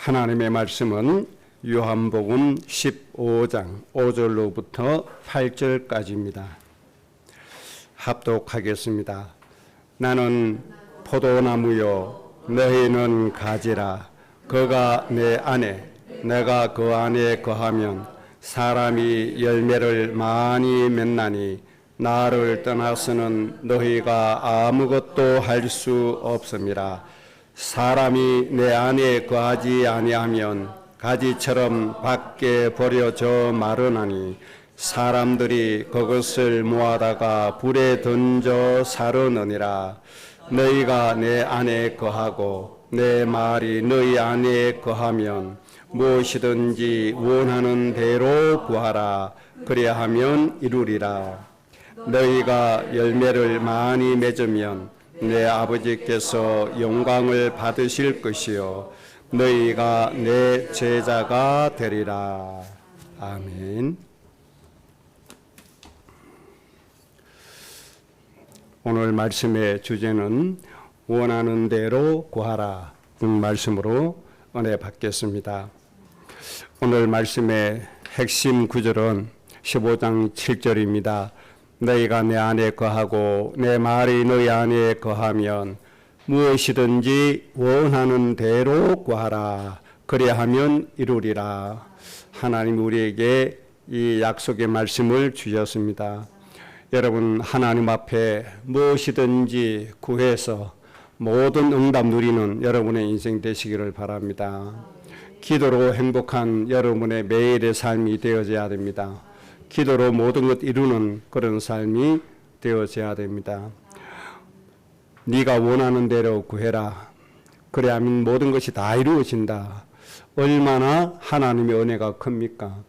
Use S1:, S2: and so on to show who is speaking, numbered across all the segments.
S1: 하나님의 말씀은 요한복음 15장 5절로부터 8절까지입니다. 합독하겠습니다. 나는 포도나무요 너희는 가지라. 그가 내 안에 내가 그 안에 거하면 사람이 열매를 많이 맺나니 나를 떠나서는 너희가 아무것도 할 수 없음이라. 사람이 내 안에 거하지 아니하면 가지처럼 밖에 버려져 마르나니 사람들이 그것을 모아다가 불에 던져 사르느니라. 너희가 내 안에 거하고 내 말이 너희 안에 거하면 무엇이든지 원하는 대로 구하라. 그리하면 이루리라. 너희가 열매를 많이 맺으면 내 아버지께서 영광을 받으실 것이요 너희가 내 제자가 되리라. 아멘. 오늘 말씀의 주제는 원하는 대로 구하라 는 말씀으로 은혜 받겠습니다. 오늘 말씀의 핵심 구절은 15장 7절입니다. 너희가 내 안에 거하고 내 말이 너희 안에 거하면 무엇이든지 원하는 대로 구하라. 그리하면 이루리라. 하나님 우리에게 이 약속의 말씀을 주셨습니다. 여러분 하나님 앞에 무엇이든지 구해서 모든 응답 누리는 여러분의 인생 되시기를 바랍니다. 기도로 행복한 여러분의 매일의 삶이 되어져야 됩니다. 기도로 모든 것 이루는 그런 삶이 되어져야 됩니다. 네가 원하는 대로 구해라. 그래야만 모든 것이 다 이루어진다. 얼마나 하나님의 은혜가 큽니까?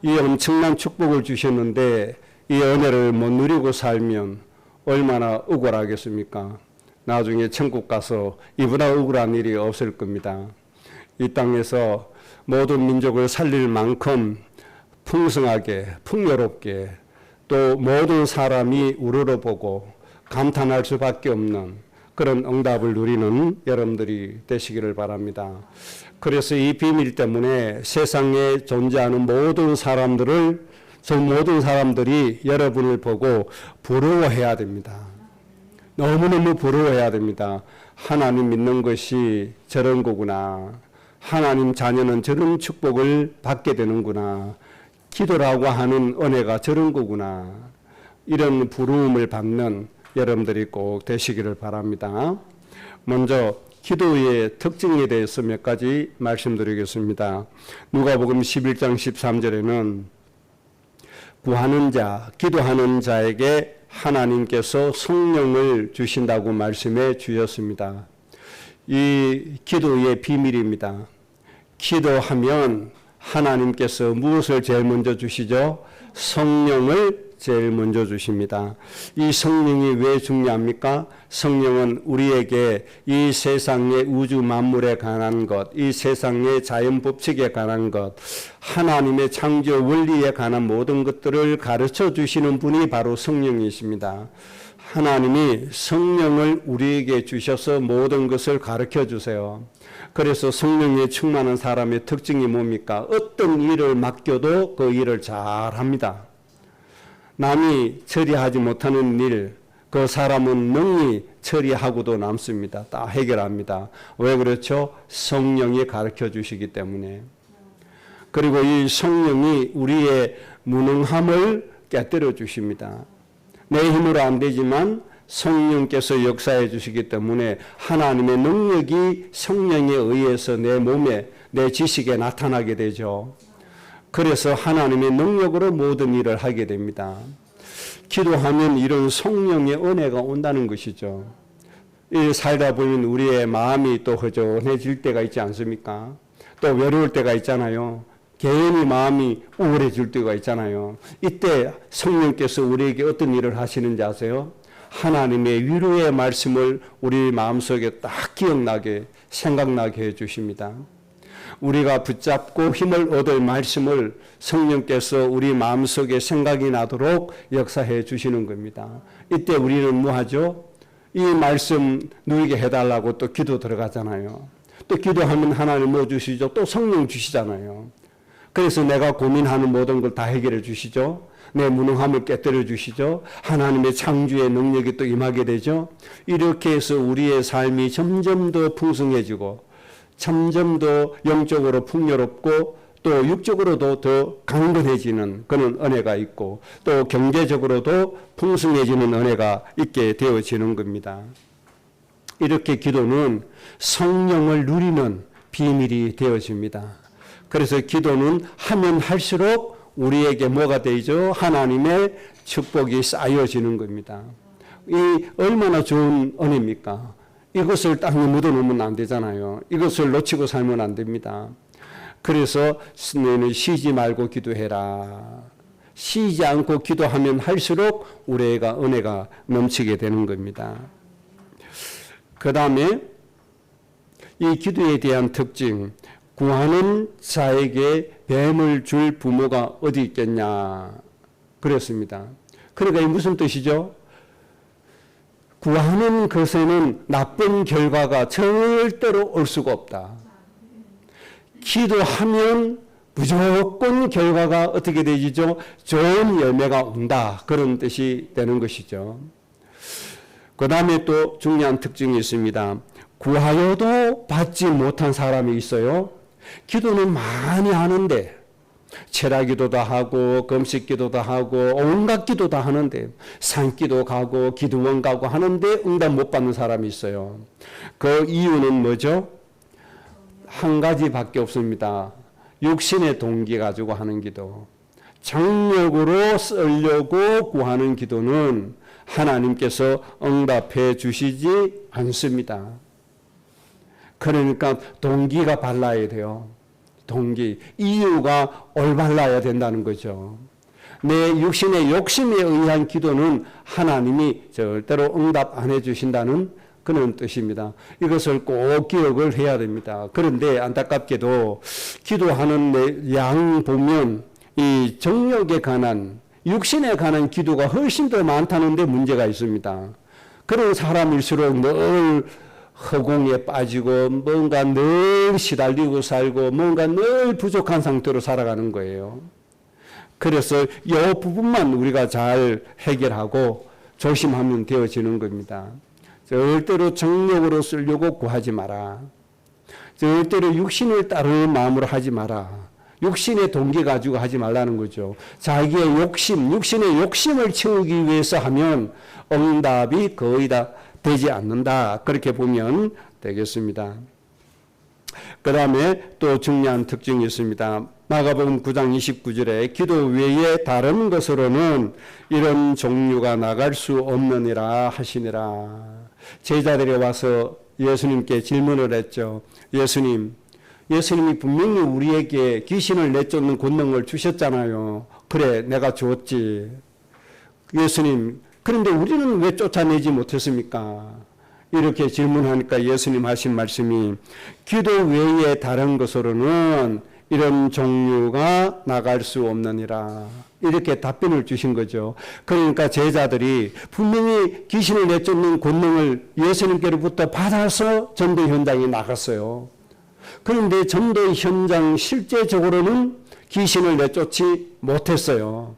S1: 이 엄청난 축복을 주셨는데 이 은혜를 못 누리고 살면 얼마나 억울하겠습니까? 나중에 천국 가서 이보다 억울한 일이 없을 겁니다. 이 땅에서 모든 민족을 살릴 만큼 풍성하게 풍요롭게 또 모든 사람이 우러러보고 감탄할 수밖에 없는 그런 응답을 누리는 여러분들이 되시기를 바랍니다. 그래서 이 비밀 때문에 세상에 존재하는 모든 사람들이 여러분을 보고 부러워해야 됩니다. 너무너무 부러워해야 됩니다. 하나님 믿는 것이 저런 거구나. 하나님 자녀는 저런 축복을 받게 되는구나. 기도라고 하는 은혜가 저런 거구나. 이런 부러움을 받는 여러분들이 꼭 되시기를 바랍니다. 먼저 기도의 특징에 대해서 몇 가지 말씀드리겠습니다. 누가복음 11장 13절에는 구하는 자, 기도하는 자에게 하나님께서 성령을 주신다고 말씀해 주셨습니다. 이 기도의 비밀입니다. 기도하면 하나님께서 무엇을 제일 먼저 주시죠? 성령을 제일 먼저 주십니다. 이 성령이 왜 중요합니까? 성령은 우리에게 이 세상의 우주 만물에 관한 것, 이 세상의 자연 법칙에 관한 것, 하나님의 창조 원리에 관한 모든 것들을 가르쳐 주시는 분이 바로 성령이십니다. 하나님이 성령을 우리에게 주셔서 모든 것을 가르쳐 주세요. 그래서 성령에 충만한 사람의 특징이 뭡니까? 어떤 일을 맡겨도 그 일을 잘합니다. 남이 처리하지 못하는 일, 그 사람은 능히 처리하고도 남습니다. 다 해결합니다. 왜 그렇죠? 성령이 가르쳐 주시기 때문에. 그리고 이 성령이 우리의 무능함을 깨뜨려 주십니다. 내 힘으로 안 되지만 성령께서 역사해 주시기 때문에 하나님의 능력이 성령에 의해서 내 몸에, 내 지식에 나타나게 되죠. 그래서 하나님의 능력으로 모든 일을 하게 됩니다. 기도하면 이런 성령의 은혜가 온다는 것이죠. 살다 보면 우리의 마음이 또 허전해질 때가 있지 않습니까? 또 외로울 때가 있잖아요. 개인이 마음이 우울해질 때가 있잖아요. 이때 성령께서 우리에게 어떤 일을 하시는지 아세요? 하나님의 위로의 말씀을 우리 마음속에 딱 기억나게 생각나게 해주십니다. 우리가 붙잡고 힘을 얻을 말씀을 성령께서 우리 마음속에 생각이 나도록 역사해 주시는 겁니다. 이때 우리는 뭐 하죠? 이 말씀 누리게 해달라고 또 기도 들어가잖아요. 또 기도하면 하나님 뭐 주시죠? 또 성령 주시잖아요. 그래서 내가 고민하는 모든 걸 다 해결해 주시죠. 내 무능함을 깨뜨려 주시죠. 하나님의 창조의 능력이 또 임하게 되죠. 이렇게 해서 우리의 삶이 점점 더 풍성해지고 점점 더 영적으로 풍요롭고 또 육적으로도 더 강건해지는 그런 은혜가 있고 또 경제적으로도 풍성해지는 은혜가 있게 되어지는 겁니다. 이렇게 기도는 성령을 누리는 비밀이 되어집니다. 그래서 기도는 하면 할수록 우리에게 뭐가 되죠? 하나님의 축복이 쌓여지는 겁니다. 이 얼마나 좋은 은혜입니까? 이것을 땅에 묻어놓으면 안 되잖아요. 이것을 놓치고 살면 안 됩니다. 그래서 너는 쉬지 말고 기도해라. 쉬지 않고 기도하면 할수록 우리가 은혜가 넘치게 되는 겁니다. 그 다음에 이 기도에 대한 특징, 구하는 자에게 뱀을 줄 부모가 어디 있겠냐 그랬습니다. 그러니까 이게 무슨 뜻이죠? 구하는 것에는 나쁜 결과가 절대로 올 수가 없다. 기도하면 무조건 결과가 어떻게 되죠? 좋은 열매가 온다. 그런 뜻이 되는 것이죠. 그 다음에 또 중요한 특징이 있습니다. 구하여도 받지 못한 사람이 있어요. 기도는 많이 하는데 철야기도도 하고 금식기도도 하고 온갖 기도 다 하는데 산기도 가고 기도원 가고 하는데 응답 못 받는 사람이 있어요. 그 이유는 뭐죠? 한 가지밖에 없습니다. 육신의 동기 가지고 하는 기도. 정력으로 쓰려고 구하는 기도는 하나님께서 응답해 주시지 않습니다. 그러니까 동기가 발라야 돼요. 동기. 이유가 올바라야 된다는 거죠. 내 육신의 욕심에 의한 기도는 하나님이 절대로 응답 안 해주신다는 그런 뜻입니다. 이것을 꼭 기억을 해야 됩니다. 그런데 안타깝게도 기도하는 양 보면 이 정욕에 관한 육신에 관한 기도가 훨씬 더 많다는 데 문제가 있습니다. 그런 사람일수록 늘 허공에 빠지고 뭔가 늘 시달리고 살고 뭔가 늘 부족한 상태로 살아가는 거예요. 그래서 이 부분만 우리가 잘 해결하고 조심하면 되어지는 겁니다. 절대로 정력으로 쓰려고 구하지 마라. 절대로 육신을 따르는 마음으로 하지 마라. 육신의 동기 가지고 하지 말라는 거죠. 자기의 욕심, 육신의 욕심을 채우기 위해서 하면 응답이 거의 다 되지 않는다. 그렇게 보면 되겠습니다. 그 다음에 또 중요한 특징이 있습니다. 마가복음 9장 29절에 기도 외에 다른 것으로는 이런 종류가 나갈 수 없느니라 하시니라. 제자들이 와서 예수님께 질문을 했죠. 예수님이 분명히 우리에게 귀신을 내쫓는 권능을 주셨잖아요. 그래, 내가 주었지. 예수님, 그런데 우리는 왜 쫓아내지 못했습니까? 이렇게 질문하니까 예수님 하신 말씀이 기도 외에 다른 것으로는 이런 종류가 나갈 수 없느니라. 이렇게 답변을 주신 거죠. 그러니까 제자들이 분명히 귀신을 내쫓는 권능을 예수님께로부터 받아서 전도 현장에 나갔어요. 그런데 전도 현장 실제적으로는 귀신을 내쫓지 못했어요.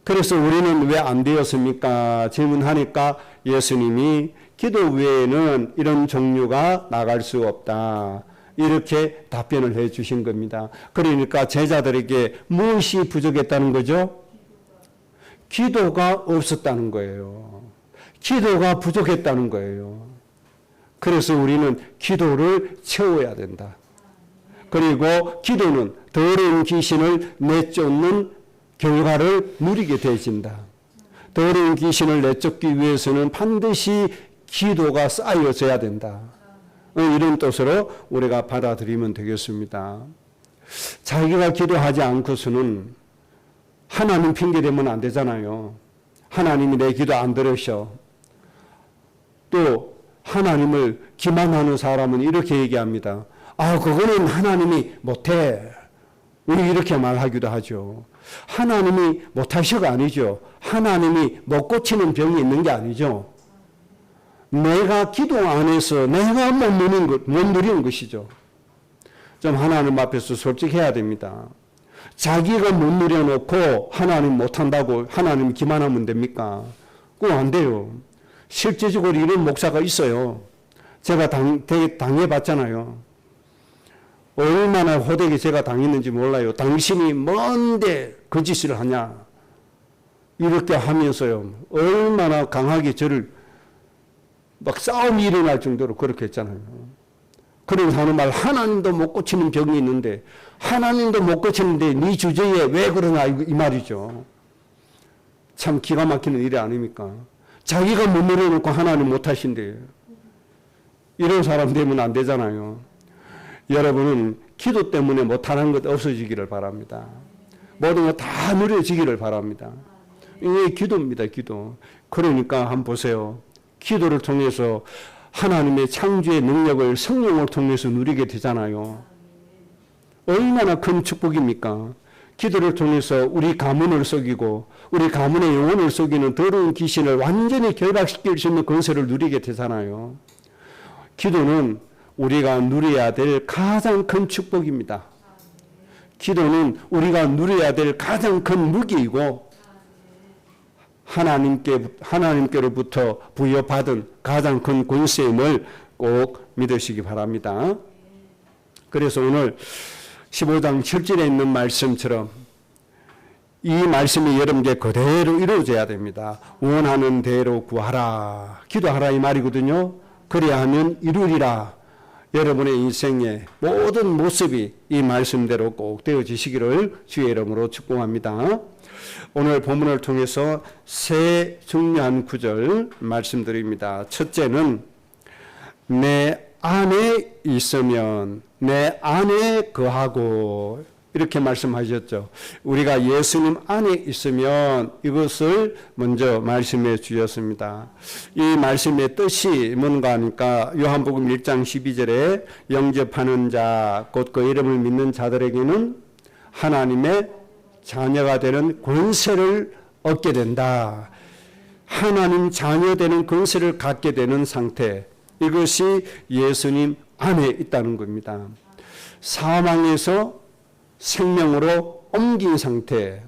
S1: 그래서 우리는 왜 안 되었습니까? 질문하니까 예수님이 기도 외에는 이런 종류가 나갈 수 없다. 이렇게 답변을 해 주신 겁니다. 그러니까 제자들에게 무엇이 부족했다는 거죠? 기도가 없었다는 거예요. 기도가 부족했다는 거예요. 그래서 우리는 기도를 채워야 된다. 그리고 기도는 더러운 귀신을 내쫓는 결과를 누리게 되어진다. 더러운 귀신을 내쫓기 위해서는 반드시 기도가 쌓여져야 된다. 이런 뜻으로 우리가 받아들이면 되겠습니다. 자기가 기도하지 않고서는 하나님 핑계대면 안 되잖아요. 하나님이 내 기도 안 들으셔. 또 하나님을 기만하는 사람은 이렇게 얘기합니다. 그거는 하나님이 못해. 우리 이렇게 말하기도 하죠. 하나님이 못하셔가 아니죠. 하나님이 못 고치는 병이 있는 게 아니죠. 내가 기도 안에서 내가 못 누리는 것이죠. 좀 하나님 앞에서 솔직해야 됩니다. 자기가 못 누려놓고 하나님 못한다고 하나님 기만하면 됩니까? 그거 안 돼요. 실제적으로 이런 목사가 있어요. 제가 당해봤잖아요. 얼마나 호되게 제가 당했는지 몰라요. 당신이 뭔데 그 짓을 하냐 이렇게 하면서요. 얼마나 강하게 저를 막 싸움이 일어날 정도로 그렇게 했잖아요. 그러면서 하는 말, 하나님도 못 고치는 병이 있는데 하나님도 못 고치는데 네 주제에 왜 그러나 이 말이죠. 참 기가 막히는 일이 아닙니까? 자기가 못 누려놓고 하나님 못 하신대요. 이런 사람 되면 안 되잖아요. 여러분은 기도 때문에 못하는 것 없어지기를 바랍니다. 모든 것 다 누려지기를 바랍니다. 이게 기도입니다. 기도. 그러니까 한번 보세요. 기도를 통해서 하나님의 창조의 능력을 성령을 통해서 누리게 되잖아요. 얼마나 큰 축복입니까? 기도를 통해서 우리 가문을 속이고 우리 가문의 영혼을 속이는 더러운 귀신을 완전히 결박시킬 수 있는 권세를 누리게 되잖아요. 기도는 우리가 누려야 될 가장 큰 축복입니다. 기도는 우리가 누려야 될 가장 큰 무기이고 하나님께로부터 부여받은 가장 큰 권세임을 꼭 믿으시기 바랍니다. 그래서 오늘 15장 7절에 있는 말씀처럼 이 말씀이 여러분께 그대로 이루어져야 됩니다. 원하는 대로 구하라. 기도하라 이 말이거든요. 그래야 하면 이루리라. 여러분의 인생의 모든 모습이 이 말씀대로 꼭 되어지시기를 주의 이름으로 축복합니다. 오늘 본문을 통해서 세 중요한 구절 말씀드립니다. 첫째는 내 안에 있으면 내 안에 거하고 이렇게 말씀하셨죠. 우리가 예수님 안에 있으면 이것을 먼저 말씀해 주셨습니다. 이 말씀의 뜻이 뭔가 하니까 요한복음 1장 12절에 영접하는 자, 곧 그 이름을 믿는 자들에게는 하나님의 자녀가 되는 권세를 얻게 된다. 하나님 자녀 되는 권세를 갖게 되는 상태. 이것이 예수님 안에 있다는 겁니다. 사망에서 생명으로 옮긴 상태,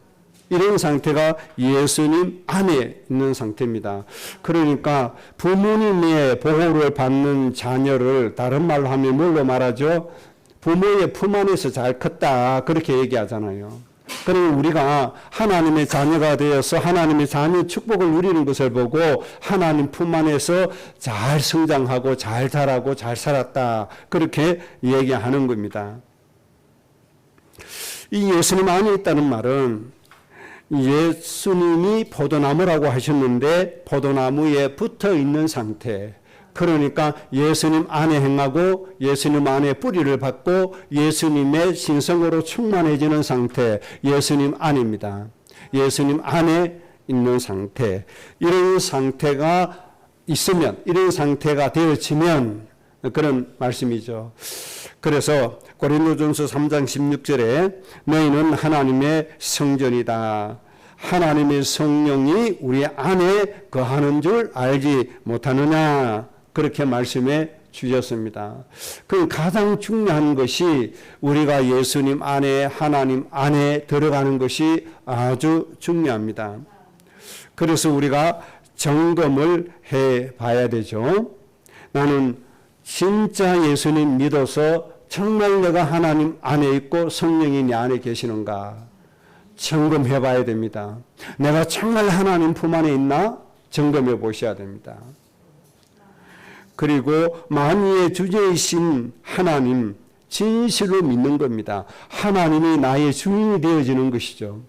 S1: 이런 상태가 예수님 안에 있는 상태입니다. 그러니까 부모님의 보호를 받는 자녀를 다른 말로 하면 뭘로 말하죠? 부모의 품 안에서 잘 컸다 그렇게 얘기하잖아요. 그러면 우리가 하나님의 자녀가 되어서 하나님의 자녀 축복을 누리는 것을 보고 하나님 품 안에서 잘 성장하고 잘 자라고 잘 살았다 그렇게 얘기하는 겁니다. 이 예수님 안에 있다는 말은 예수님이 포도나무라고 하셨는데 포도나무에 붙어 있는 상태, 그러니까 예수님 안에 행하고 예수님 안에 뿌리를 받고 예수님의 신성으로 충만해지는 상태, 예수님 안입니다. 예수님 안에 있는 상태, 이런 상태가 있으면, 이런 상태가 되어지면 그런 말씀이죠. 그래서 고린도전서 3장 16절에 너희는 하나님의 성전이다. 하나님의 성령이 우리 안에 거하는 줄 알지 못하느냐. 그렇게 말씀해 주셨습니다. 그 가장 중요한 것이 우리가 예수님 안에 하나님 안에 들어가는 것이 아주 중요합니다. 그래서 우리가 점검을 해 봐야 되죠. 나는 진짜 예수님 믿어서 정말 내가 하나님 안에 있고 성령이 내 안에 계시는가 점검해 봐야 됩니다. 내가 정말 하나님 품 안에 있나 점검해 보셔야 됩니다. 그리고 만유의 주제이신 하나님 진실로 믿는 겁니다. 하나님이 나의 주인이 되어지는 것이죠.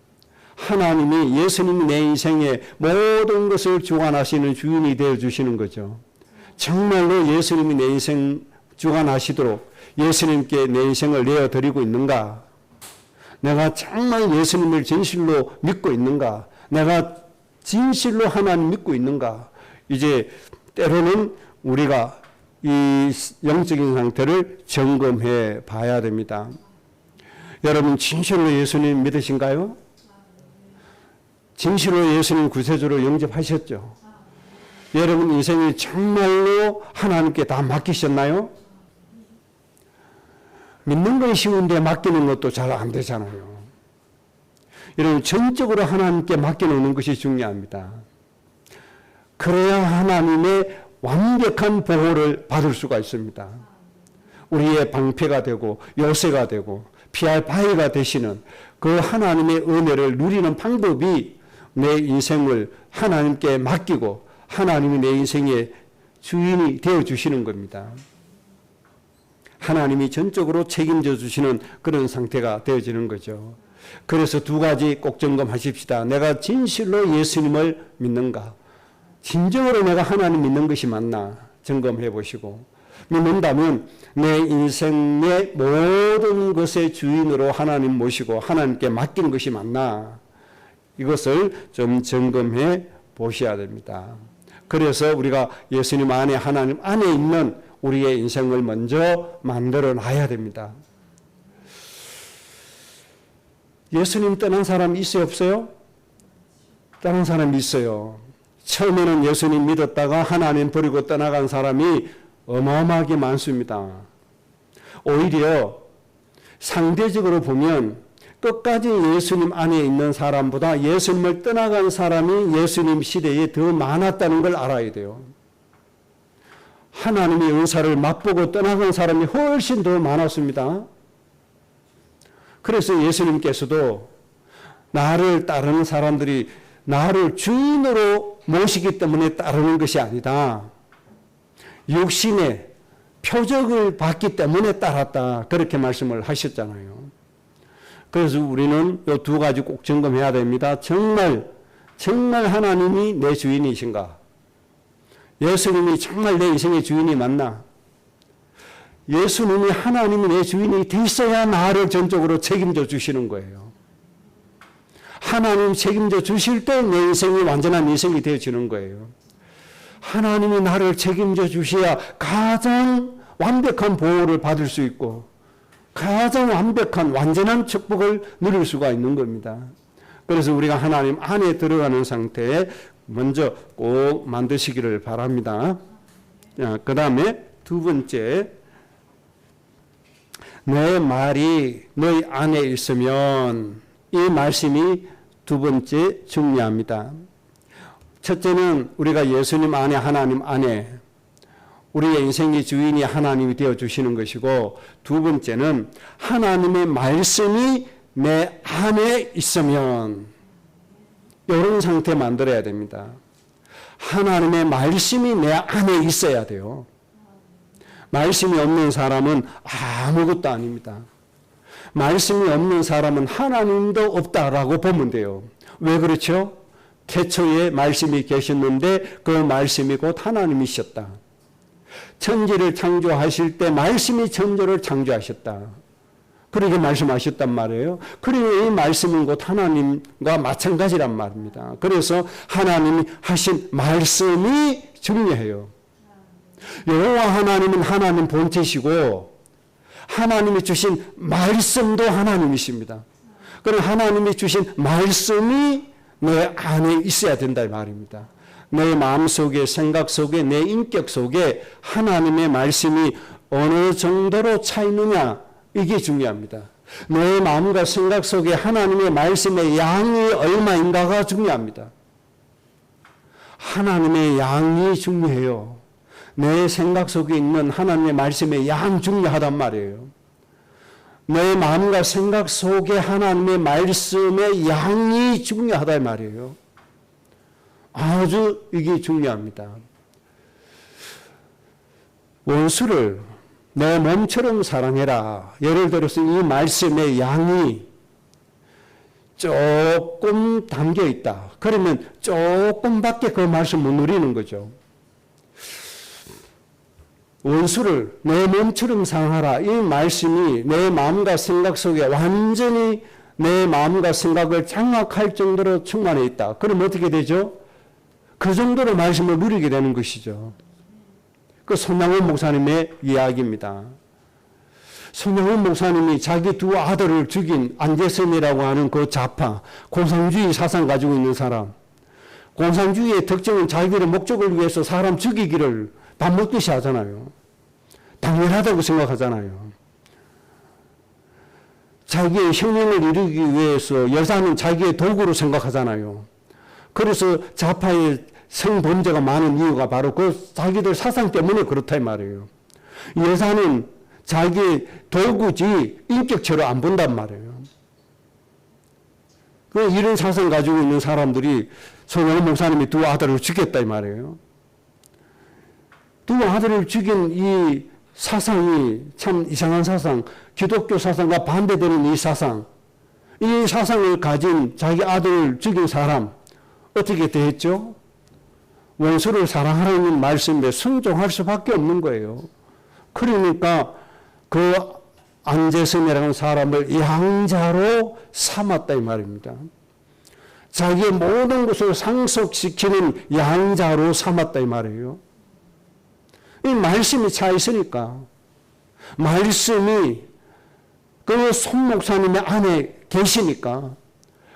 S1: 하나님이 예수님이 내 인생의 모든 것을 주관하시는 주인이 되어주시는 거죠. 정말로 예수님이 내 인생 주관하시도록 예수님께 내 인생을 내어드리고 있는가? 내가 정말 예수님을 진실로 믿고 있는가? 내가 진실로 하나님 믿고 있는가? 이제 때로는 우리가 이 영적인 상태를 점검해 봐야 됩니다. 여러분 진실로 예수님 믿으신가요? 진실로 예수님 구세주로 영접하셨죠? 여러분 인생이 정말로 하나님께 다 맡기셨나요? 믿는 건 쉬운데 맡기는 것도 잘 안 되잖아요. 여러분 전적으로 하나님께 맡겨놓는 것이 중요합니다. 그래야 하나님의 완벽한 보호를 받을 수가 있습니다. 우리의 방패가 되고 요새가 되고 피할 바위가 되시는 그 하나님의 은혜를 누리는 방법이 내 인생을 하나님께 맡기고 하나님이 내 인생의 주인이 되어주시는 겁니다. 하나님이 전적으로 책임져 주시는 그런 상태가 되어지는 거죠. 그래서 두 가지 꼭 점검하십시다. 내가 진실로 예수님을 믿는가? 진정으로 내가 하나님 믿는 것이 맞나? 점검해 보시고 믿는다면 내 인생의 모든 것의 주인으로 하나님 모시고 하나님께 맡기는 것이 맞나? 이것을 좀 점검해 보셔야 됩니다. 그래서 우리가 예수님 안에 하나님 안에 있는 우리의 인생을 먼저 만들어 놔야 됩니다. 예수님 떠난 사람이 있어요, 없어요? 떠난 사람이 있어요. 처음에는 예수님 믿었다가 하나님 버리고 떠나간 사람이 어마어마하게 많습니다. 오히려 상대적으로 보면 끝까지 예수님 안에 있는 사람보다 예수님을 떠나간 사람이 예수님 시대에 더 많았다는 걸 알아야 돼요. 하나님의 은사를 맛보고 떠나간 사람이 훨씬 더 많았습니다. 그래서 예수님께서도 나를 따르는 사람들이 나를 주인으로 모시기 때문에 따르는 것이 아니다. 육신의 표적을 받기 때문에 따랐다. 그렇게 말씀을 하셨잖아요. 그래서 우리는 이 두 가지 꼭 점검해야 됩니다. 정말 하나님이 내 주인이신가? 예수님이 정말 내 인생의 주인이 맞나? 예수님이 하나님이 내 주인이 됐어야 나를 전적으로 책임져 주시는 거예요. 하나님 책임져 주실 때 내 인생이 완전한 인생이 되어지는 거예요. 하나님이 나를 책임져 주셔야 가장 완벽한 보호를 받을 수 있고 가장 완벽한 완전한 축복을 누릴 수가 있는 겁니다. 그래서 우리가 하나님 안에 들어가는 상태에 먼저 꼭 만드시기를 바랍니다. 그 다음에 두 번째, 내 말이 너희 안에 있으면, 이 말씀이 두 번째 중요합니다. 첫째는 우리가 예수님 안에, 하나님 안에 우리의 인생의 주인이 하나님이 되어주시는 것이고, 두 번째는 하나님의 말씀이 내 안에 있으면, 이런 상태 만들어야 됩니다. 하나님의 말씀이 내 안에 있어야 돼요. 말씀이 없는 사람은 아무것도 아닙니다. 말씀이 없는 사람은 하나님도 없다라고 보면 돼요. 왜 그렇죠? 태초에 말씀이 계셨는데 그 말씀이 곧 하나님이셨다. 천지를 창조하실 때 말씀이 천지를 창조하셨다. 그렇게 말씀하셨단 말이에요. 그리고 이 말씀은 곧 하나님과 마찬가지란 말입니다. 그래서 하나님이 하신 말씀이 중요해요. 여호와 하나님은 하나님 본체시고 하나님이 주신 말씀도 하나님이십니다. 그럼 하나님이 주신 말씀이 내 안에 있어야 된다 이 말입니다. 내 마음속에, 생각 속에, 내 인격 속에 하나님의 말씀이 어느 정도로 차 있느냐, 이게 중요합니다. 내 마음과 생각 속에 하나님의 말씀의 양이 얼마인가가 중요합니다. 하나님의 양이 중요해요. 내 생각 속에 있는 하나님의 말씀의 양 중요하단 말이에요. 내 마음과 생각 속에 하나님의 말씀의 양이 중요하다 이 말이에요. 아주 이게 중요합니다. 원수를 내 몸처럼 사랑해라. 예를 들어서 이 말씀의 양이 조금 담겨 있다. 그러면 조금밖에 그 말씀 못 누리는 거죠. 원수를 내 몸처럼 사랑하라. 이 말씀이 내 마음과 생각 속에 완전히 내 마음과 생각을 장악할 정도로 충만해 있다. 그럼 어떻게 되죠? 그 정도로 말씀을 누리게 되는 것이죠. 그 손양원 목사님의 이야기입니다. 손양원 목사님이 자기 두 아들을 죽인 안재선이라고 하는 그 좌파, 공산주의 사상 가지고 있는 사람, 공산주의의 특징은 자기들의 목적을 위해서 사람 죽이기를 밥 먹듯이 하잖아요. 당연하다고 생각하잖아요. 자기의 혁명을 이루기 위해서 여자는 자기의 도구로 생각하잖아요. 그래서 좌파의 성범죄가 많은 이유가 바로 그 자기들 사상 때문에 그렇다 이 말이에요. 여자는 자기의 도구지 인격체로 안 본단 말이에요. 이런 사상 가지고 있는 사람들이 손영훈 목사님이 두 아들을 죽였다 이 말이에요. 두 아들을 죽인 이 사상이 참 이상한 사상, 기독교 사상과 반대되는 이 사상을 가진 자기 아들을 죽인 사람 어떻게 대했죠? 원수를 사랑하라는 말씀에 순종할 수밖에 없는 거예요. 그러니까 그 안재선이라는 사람을 양자로 삼았다 이 말입니다. 자기의 모든 것을 상속시키는 양자로 삼았다 이 말이에요. 이 말씀이 차 있으니까 말씀이 그 손 목사님의 안에 계시니까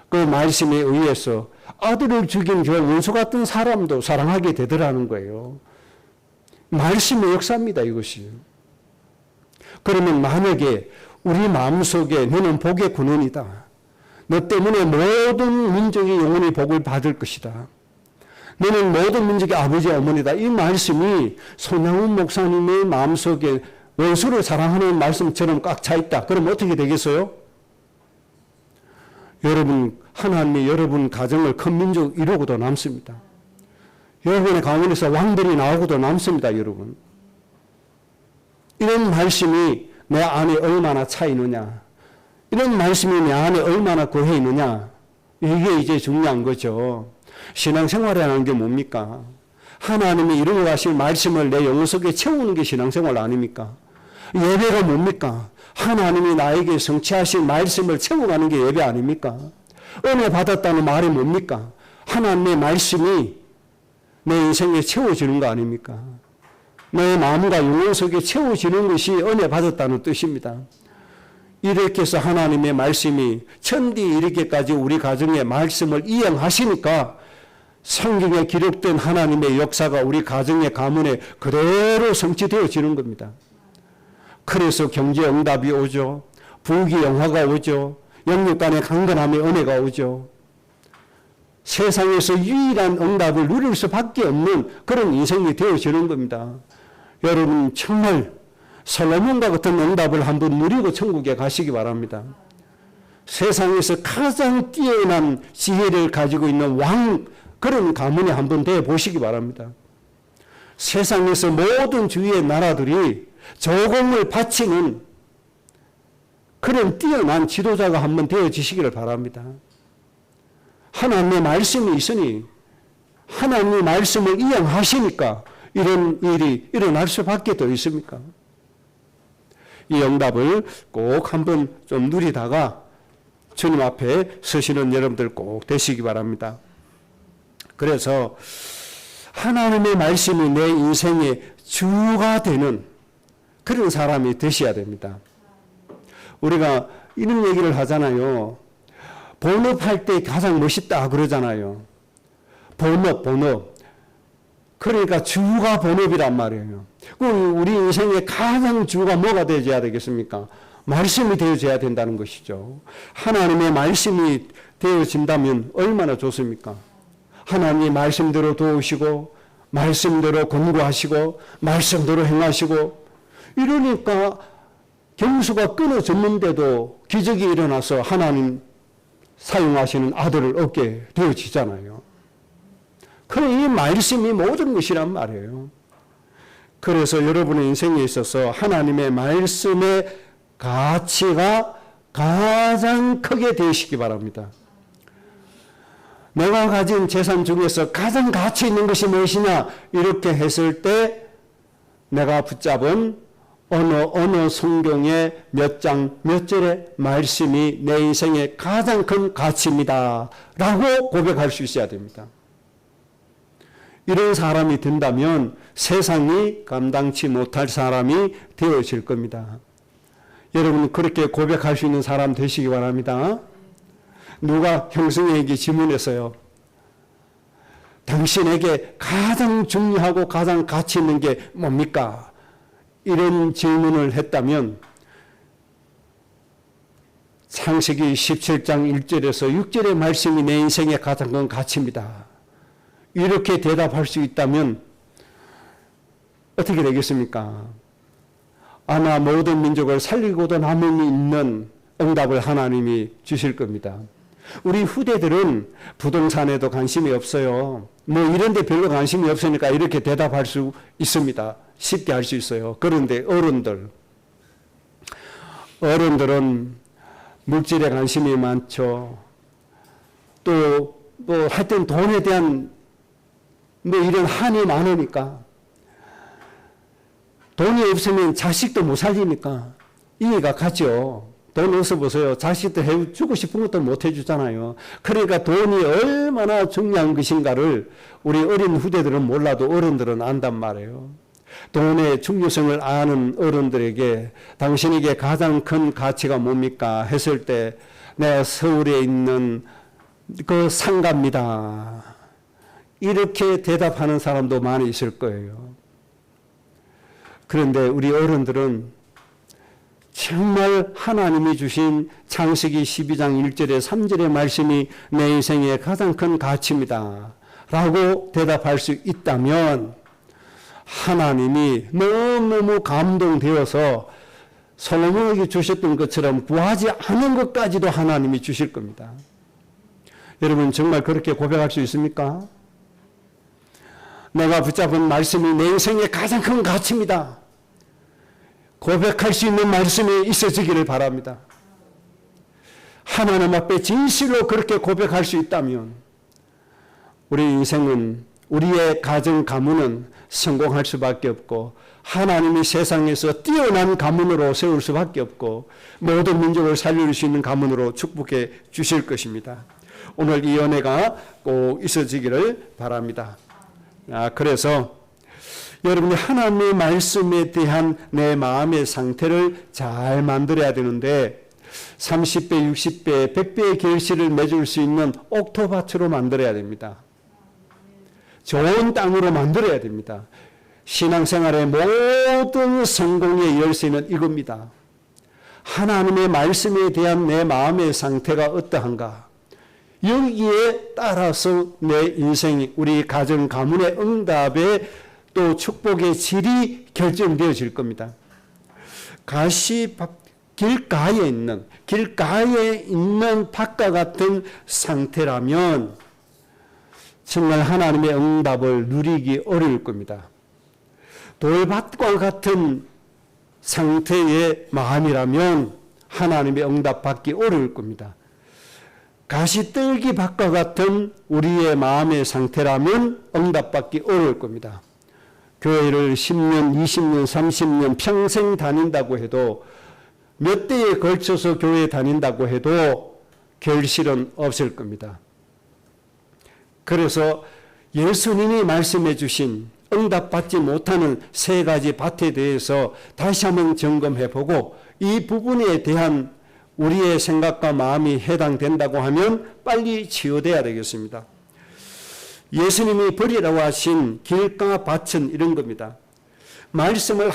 S1: 그 말씀에 의해서 아들을 죽인 저 원수 같은 사람도 사랑하게 되더라는 거예요. 말씀의 역사입니다, 이것이. 그러면 만약에 우리 마음속에 너는 복의 근원이다. 너 때문에 모든 민족이 영원히 복을 받을 것이다. 너는 모든 민족의 아버지 어머니다. 이 말씀이 손양훈 목사님의 마음속에 원수를 사랑하는 말씀처럼 꽉 차 있다. 그럼 어떻게 되겠어요? 여러분, 하나님이 여러분 가정을 큰 민족 이루고도 남습니다. 여러분의 가문에서 왕들이 나오고도 남습니다, 여러분. 이런 말씀이 내 안에 얼마나 차 있느냐. 이런 말씀이 내 안에 얼마나 거해 있느냐. 이게 이제 중요한 거죠. 신앙생활이라는 게 뭡니까? 하나님이 이루어 가신 말씀을 내 영혼 속에 채우는 게 신앙생활 아닙니까? 예배가 뭡니까? 하나님이 나에게 성취하신 말씀을 채워가는 게 예배 아닙니까? 은혜 받았다는 말이 뭡니까? 하나님의 말씀이 내 인생에 채워지는 거 아닙니까? 내 마음과 영혼 속에 채워지는 것이 은혜 받았다는 뜻입니다. 이렇게 해서 하나님의 말씀이 천디 이르기까지 우리 가정의 말씀을 이행하시니까 성경에 기록된 하나님의 역사가 우리 가정의 가문에 그대로 성취되어지는 겁니다. 그래서 경제 응답이 오죠. 부귀 영화가 오죠. 영육 간의 강건함의 은혜가 오죠. 세상에서 유일한 응답을 누릴 수밖에 없는 그런 인생이 되어지는 겁니다. 여러분 정말 솔로몬과 같은 응답을 한번 누리고 천국에 가시기 바랍니다. 세상에서 가장 뛰어난 지혜를 가지고 있는 왕 그런 가문에 한번 되어 보시기 바랍니다. 세상에서 모든 주위의 나라들이 조공을 바치는 그런 뛰어난 지도자가 한번 되어지시기를 바랍니다. 하나님의 말씀이 있으니 하나님의 말씀을 이행하시니까 이런 일이 일어날 수밖에 더 있습니까? 이 응답을 꼭 한번 좀 누리다가 주님 앞에 서시는 여러분들 꼭 되시기 바랍니다. 그래서 하나님의 말씀이 내 인생의 주가 되는 그런 사람이 되셔야 됩니다. 우리가 이런 얘기를 하잖아요. 본업할 때 가장 멋있다 그러잖아요. 본업. 그러니까 주가 본업이란 말이에요. 그럼 우리 인생의 가장 주가 뭐가 되어야 되겠습니까? 말씀이 되어져야 된다는 것이죠. 하나님의 말씀이 되어진다면 얼마나 좋습니까? 하나님의 말씀대로 도우시고 말씀대로 권고하시고 말씀대로 행하시고 이러니까 경수가 끊어졌는데도 기적이 일어나서 하나님 사용하시는 아들을 얻게 되어지잖아요. 그럼 이 말씀이 모든 것이란 말이에요. 그래서 여러분의 인생에 있어서 하나님의 말씀의 가치가 가장 크게 되시기 바랍니다. 내가 가진 재산 중에서 가장 가치 있는 것이 무엇이냐 이렇게 했을 때 내가 붙잡은 어느 성경의 몇 장 몇 절의 말씀이 내 인생의 가장 큰 가치입니다 라고 고백할 수 있어야 됩니다. 이런 사람이 된다면 세상이 감당치 못할 사람이 되어질 겁니다. 여러분 그렇게 고백할 수 있는 사람 되시기 바랍니다. 누가 형승에게 질문했어요. 당신에게 가장 중요하고 가장 가치 있는 게 뭡니까? 이런 질문을 했다면 창세기 17장 1절에서 6절의 말씀이 내 인생의 가장 큰 가치입니다. 이렇게 대답할 수 있다면 어떻게 되겠습니까? 아마 모든 민족을 살리고도 남음이 있는 응답을 하나님이 주실 겁니다. 우리 후대들은 부동산에도 관심이 없어요. 뭐 이런 데 별로 관심이 없으니까 이렇게 대답할 수 있습니다. 쉽게 할 수 있어요. 그런데 어른들은 물질에 관심이 많죠. 또 뭐 하여튼 돈에 대한 뭐 이런 한이 많으니까 돈이 없으면 자식도 못 살리니까 이해가 가죠. 돈 없어 보세요. 자식도 해주고 싶은 것도 못 해주잖아요. 그러니까 돈이 얼마나 중요한 것인가를 우리 어린 후대들은 몰라도 어른들은 안단 말이에요. 돈의 중요성을 아는 어른들에게 당신에게 가장 큰 가치가 뭡니까? 했을 때 내가 서울에 있는 그 상가입니다. 이렇게 대답하는 사람도 많이 있을 거예요. 그런데 우리 어른들은 정말 하나님이 주신 창세기 12장 1절에 3절의 말씀이 내 인생의 가장 큰 가치입니다. 라고 대답할 수 있다면 하나님이 너무너무 감동되어서 솔로몬에게 주셨던 것처럼 구하지 않은 것까지도 하나님이 주실 겁니다. 여러분 정말 그렇게 고백할 수 있습니까? 내가 붙잡은 말씀이 내 인생의 가장 큰 가치입니다. 고백할 수 있는 말씀이 있어지기를 바랍니다. 하나님 앞에 진실로 그렇게 고백할 수 있다면 우리 인생은, 우리의 가정 가문은 성공할 수밖에 없고 하나님이 세상에서 뛰어난 가문으로 세울 수밖에 없고 모든 민족을 살릴 수 있는 가문으로 축복해 주실 것입니다. 오늘 이 은혜가 꼭 있어지기를 바랍니다. 그래서 여러분이 하나님의 말씀에 대한 내 마음의 상태를 잘 만들어야 되는데 30배, 60배, 100배의 결실을 맺을 수 있는 옥토밭으로 만들어야 됩니다. 좋은 땅으로 만들어야 됩니다. 신앙생활의 모든 성공의 열쇠는 이겁니다. 하나님의 말씀에 대한 내 마음의 상태가 어떠한가? 여기에 따라서 내 인생이, 우리 가정 가문의 응답에 또 축복의 질이 결정되어질 겁니다. 길가에 있는 밭과 같은 상태라면 정말 하나님의 응답을 누리기 어려울 겁니다. 돌밭과 같은 상태의 마음이라면 하나님의 응답 받기 어려울 겁니다. 가시떨기 밭과 같은 우리의 마음의 상태라면 응답받기 어려울 겁니다. 교회를 10년, 20년, 30년 평생 다닌다고 해도 몇 대에 걸쳐서 교회에 다닌다고 해도 결실은 없을 겁니다. 그래서 예수님이 말씀해 주신 응답받지 못하는 세 가지 밭에 대해서 다시 한번 점검해보고 이 부분에 대한 우리의 생각과 마음이 해당된다고 하면 빨리 치유돼야 되겠습니다. 예수님이 버리라고 하신 길가 밭은 이런 겁니다. 말씀을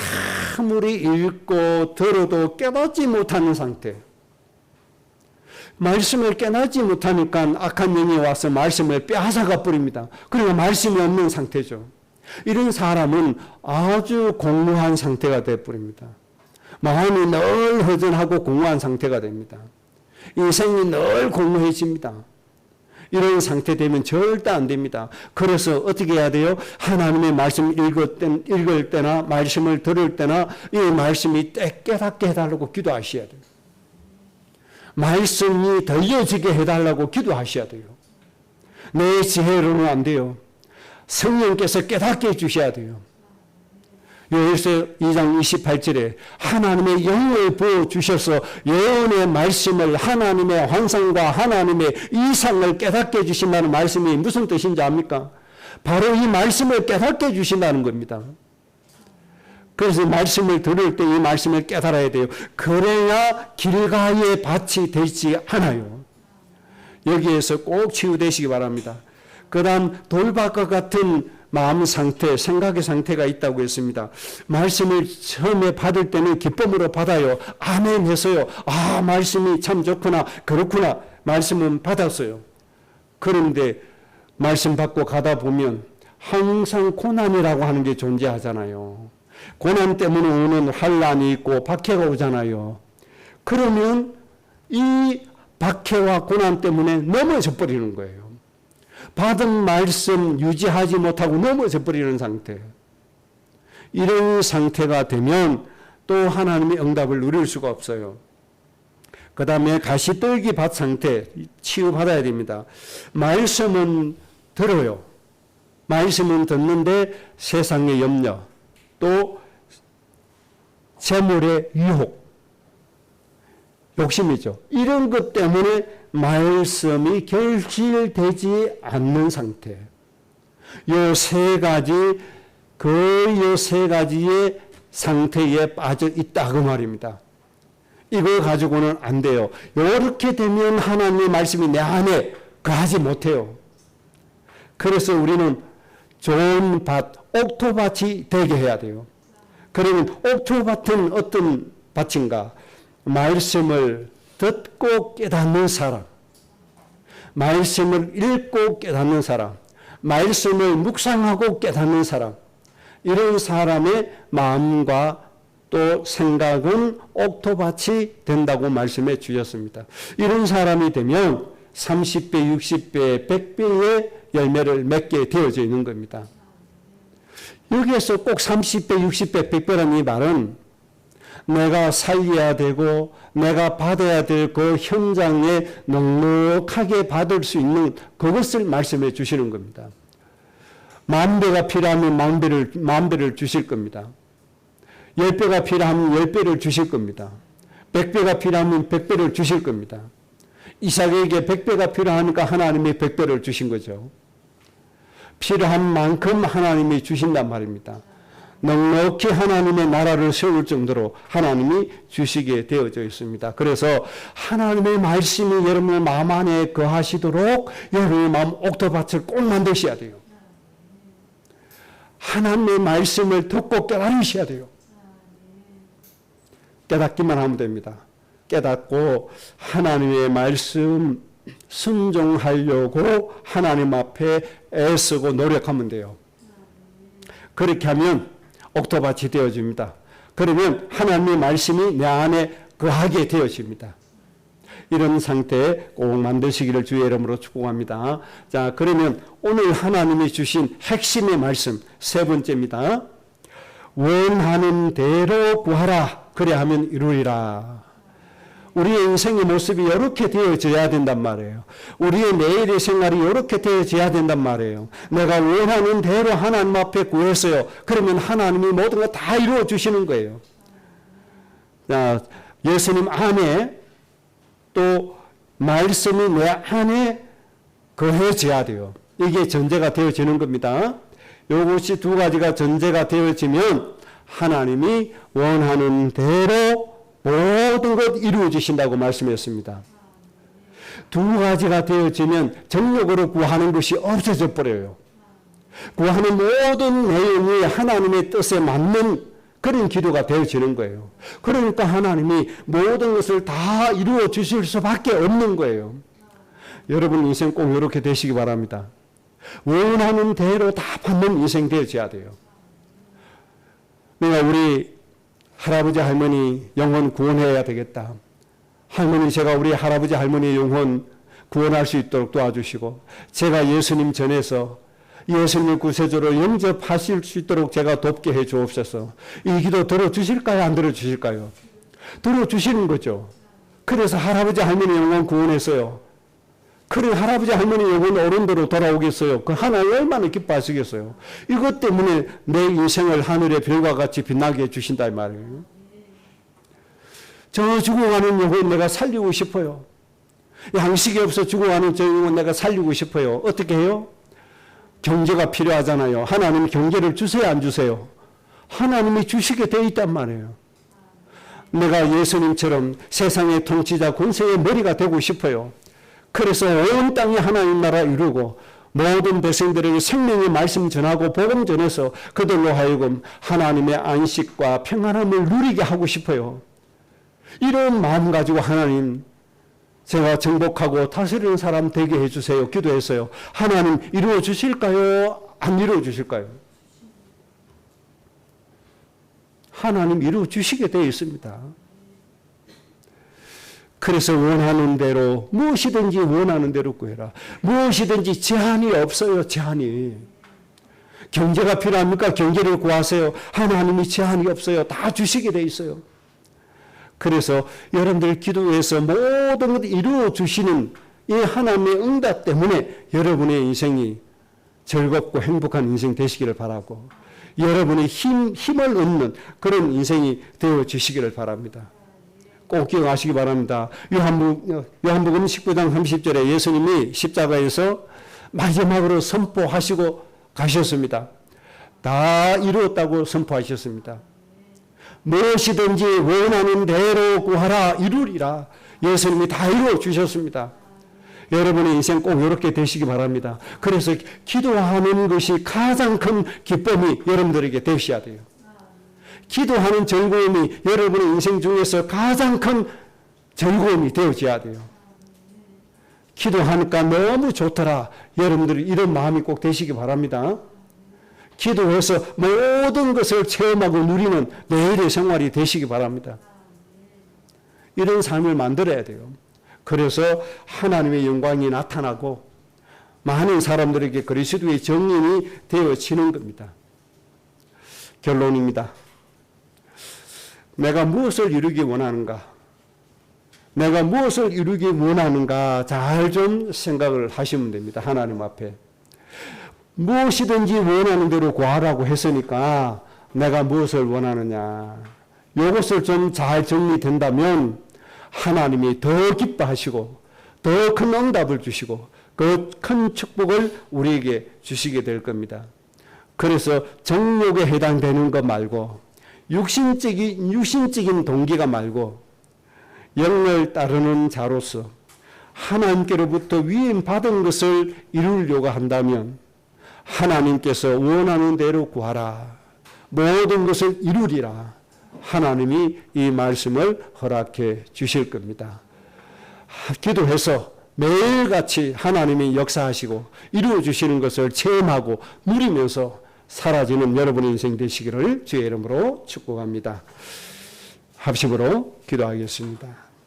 S1: 아무리 읽고 들어도 깨닫지 못하는 상태. 말씀을 깨닫지 못하니까 악한 영이 와서 말씀을 빼앗아가 버립니다. 그러니까 말씀이 없는 상태죠. 이런 사람은 아주 공허한 상태가 되어버립니다. 마음이 늘 허전하고 공허한 상태가 됩니다. 인생이 늘 공허해집니다. 이런 상태 되면 절대 안 됩니다. 그래서 어떻게 해야 돼요? 하나님의 말씀 읽을 때나 말씀을 들을 때나 이 말씀이 깨닫게 해달라고 기도하셔야 돼요. 말씀이 들려지게 해달라고 기도하셔야 돼요. 내 지혜로는 안 돼요. 성령께서 깨닫게 해주셔야 돼요. 요엘서 2장 28절에 하나님의 영을 부어주셔서 예언의 말씀을, 하나님의 환상과 하나님의 이상을 깨닫게 해주신다는 말씀이 무슨 뜻인지 압니까? 바로 이 말씀을 깨닫게 해주신다는 겁니다. 그래서 말씀을 들을 때 이 말씀을 깨달아야 돼요. 그래야 길가의 밭이 되지 않아요. 여기에서 꼭 치유되시기 바랍니다. 그 다음 돌밭과 같은 마음 상태, 생각의 상태가 있다고 했습니다. 말씀을 처음에 받을 때는 기쁨으로 받아요. 아멘 해서요. 아, 말씀이 참 좋구나. 그렇구나. 말씀은 받았어요. 그런데 말씀 받고 가다 보면 항상 고난이라고 하는 게 존재하잖아요. 고난 때문에 오는 환란이 있고 박해가 오잖아요. 그러면 이 박해와 고난 때문에 넘어져 버리는 거예요. 받은 말씀 유지하지 못하고 넘어져 버리는 상태. 이런 상태가 되면 또 하나님의 응답을 누릴 수가 없어요. 그 다음에 가시떨기 밭 상태 치유받아야 됩니다. 말씀은 들어요. 말씀은 듣는데 세상의 염려, 또 재물의 유혹, 욕심이죠. 이런 것 때문에 말씀이 결실되지 않는 상태. 요 세 가지, 거의 요 세 가지의 상태에 빠져 있다 그 말입니다. 이거 가지고는 안 돼요. 이렇게 되면 하나님의 말씀이 내 안에 거하지 못해요. 그래서 우리는 좋은 밭, 옥토밭이 되게 해야 돼요. 그러면 옥토밭은 어떤 밭인가? 말씀을 듣고 깨닫는 사람, 말씀을 읽고 깨닫는 사람, 말씀을 묵상하고 깨닫는 사람, 이런 사람의 마음과 또 생각은 옥토밭이 된다고 말씀해 주셨습니다. 이런 사람이 되면 30배, 60배, 100배의 열매를 맺게 되어져 있는 겁니다. 여기에서 꼭 30배, 60배, 100배라는 이 말은 내가 살려야 되고 내가 받아야 될 그 현장에 넉넉하게 받을 수 있는 그것을 말씀해 주시는 겁니다. 10,000배가 필요하면 10,000배를 주실 겁니다. 10배가 필요하면 10배를 주실 겁니다. 100배가 필요하면 100배를 주실 겁니다. 이삭에게 100배가 필요하니까 하나님이 100배를 주신 거죠. 필요한 만큼 하나님이 주신단 말입니다. 넉넉히 하나님의 나라를 세울 정도로 하나님이 주시게 되어져 있습니다. 그래서 하나님의 말씀이 여러분의 마음 안에 거하시도록 여러분의 마음 옥토밭을 꼭 만드셔야 돼요. 하나님의 말씀을 듣고 깨달으셔야 돼요. 깨닫기만 하면 됩니다. 깨닫고 하나님의 말씀 순종하려고 하나님 앞에 애쓰고 노력하면 돼요. 그렇게 하면 옥토밭이 되어집니다. 그러면 하나님의 말씀이 내 안에 거하게 되어집니다. 이런 상태 꼭 만드시기를 주의 이름으로 축복합니다. 자, 그러면 오늘 하나님이 주신 핵심의 말씀 세 번째입니다. 원하는 대로 구하라. 그래야 하면 이루리라. 우리의 인생의 모습이 이렇게 되어져야 된단 말이에요. 우리의 내일의 생활이 이렇게 되어져야 된단 말이에요. 내가 원하는 대로 하나님 앞에 구했어요. 그러면 하나님이 모든 걸 다 이루어 주시는 거예요. 자, 예수님 안에 또 말씀이 내 안에 거해져야 돼요. 이게 전제가 되어지는 겁니다. 이것이 두 가지가 전제가 되어지면 하나님이 원하는 대로 모든 것 이루어 주신다고 말씀했습니다. 두 가지가 되어지면 정력으로 구하는 것이 없어져 버려요. 구하는 모든 내용이 하나님의 뜻에 맞는 그런 기도가 되어지는 거예요. 그러니까 하나님이 모든 것을 다 이루어 주실 수밖에 없는 거예요. 여러분 인생 꼭 이렇게 되시기 바랍니다. 원하는 대로 다 받는 인생 되어져야 돼요. 내가 우리 할아버지 할머니 영혼 구원해야 되겠다. 할머니 제가 우리 할아버지 할머니 영혼 구원할 수 있도록 도와주시고 제가 예수님 전해서 예수님을 구세주로 영접하실 수 있도록 제가 돕게 해 주옵소서. 이 기도 들어주실까요? 안 들어주실까요? 들어주시는 거죠. 그래서 할아버지 할머니 영혼 구원했어요. 그래 할아버지 할머니 영혼 어른대로 돌아오겠어요. 그 하나님 얼마나 기뻐하시겠어요. 이것 때문에 내 인생을 하늘의 별과 같이 빛나게 해주신다 이 말이에요. 저 죽어가는 영혼 내가 살리고 싶어요. 양식이 없어 죽어가는 저 영혼 내가 살리고 싶어요. 어떻게 해요? 경제가 필요하잖아요. 하나님 경제를 주세요 안 주세요? 하나님이 주시게 돼 있단 말이에요. 내가 예수님처럼 세상의 통치자 권세의 머리가 되고 싶어요. 그래서 온 땅이 하나님 나라 이루고 모든 백성들에게 생명의 말씀 전하고 복음 전해서 그들로 하여금 하나님의 안식과 평안함을 누리게 하고 싶어요. 이런 마음 가지고 하나님, 제가 정복하고 다스리는 사람 되게 해주세요. 기도했어요. 하나님 이루어 주실까요? 안 이루어 주실까요? 하나님 이루어 주시게 되어 있습니다. 그래서 원하는 대로 무엇이든지 원하는 대로 구해라. 무엇이든지 제한이 없어요. 제한이. 경제가 필요합니까? 경제를 구하세요. 하나님이 제한이 없어요. 다 주시게 돼 있어요. 그래서 여러분들 기도해서 모든 것을 이루어 주시는 이 하나님의 응답 때문에 여러분의 인생이 즐겁고 행복한 인생 되시기를 바라고, 여러분의 힘을 얻는 그런 인생이 되어 주시기를 바랍니다. 꼭 기억하시기 바랍니다. 요한복음 19장 30절에 예수님이 십자가에서 마지막으로 선포하시고 가셨습니다. 다 이루었다고 선포하셨습니다. 무엇이든지 원하는 대로 구하라 이루리라. 예수님이 다 이루어 주셨습니다. 여러분의 인생 꼭 이렇게 되시기 바랍니다. 그래서 기도하는 것이 가장 큰 기쁨이 여러분들에게 되셔야 돼요. 기도하는 즐거움이 여러분의 인생 중에서 가장 큰 즐거움이 되어져야 돼요. 기도하니까 너무 좋더라. 여러분들이 이런 마음이 꼭 되시기 바랍니다. 기도해서 모든 것을 체험하고 누리는 내일의 생활이 되시기 바랍니다. 이런 삶을 만들어야 돼요. 그래서 하나님의 영광이 나타나고 많은 사람들에게 그리스도의 정인이 되어지는 겁니다. 결론입니다. 내가 무엇을 이루기 원하는가? 내가 무엇을 이루기 원하는가? 잘 좀 생각을 하시면 됩니다. 하나님 앞에. 무엇이든지 원하는 대로 구하라고 했으니까 내가 무엇을 원하느냐? 이것을 좀 잘 정리된다면 하나님이 더 기뻐하시고 더 큰 응답을 주시고 그 큰 축복을 우리에게 주시게 될 겁니다. 그래서 정욕에 해당되는 것 말고 육신적인 동기가 말고 영을 따르는 자로서 하나님께로부터 위임받은 것을 이루려고 한다면 하나님께서 원하는 대로 구하라. 모든 것을 이루리라. 하나님이 이 말씀을 허락해 주실 겁니다. 기도해서 매일같이 하나님이 역사하시고 이루어 주시는 것을 체험하고 누리면서 사라지는 여러분의 인생 되시기를 주의 이름으로 축복합니다. 합심으로 기도하겠습니다.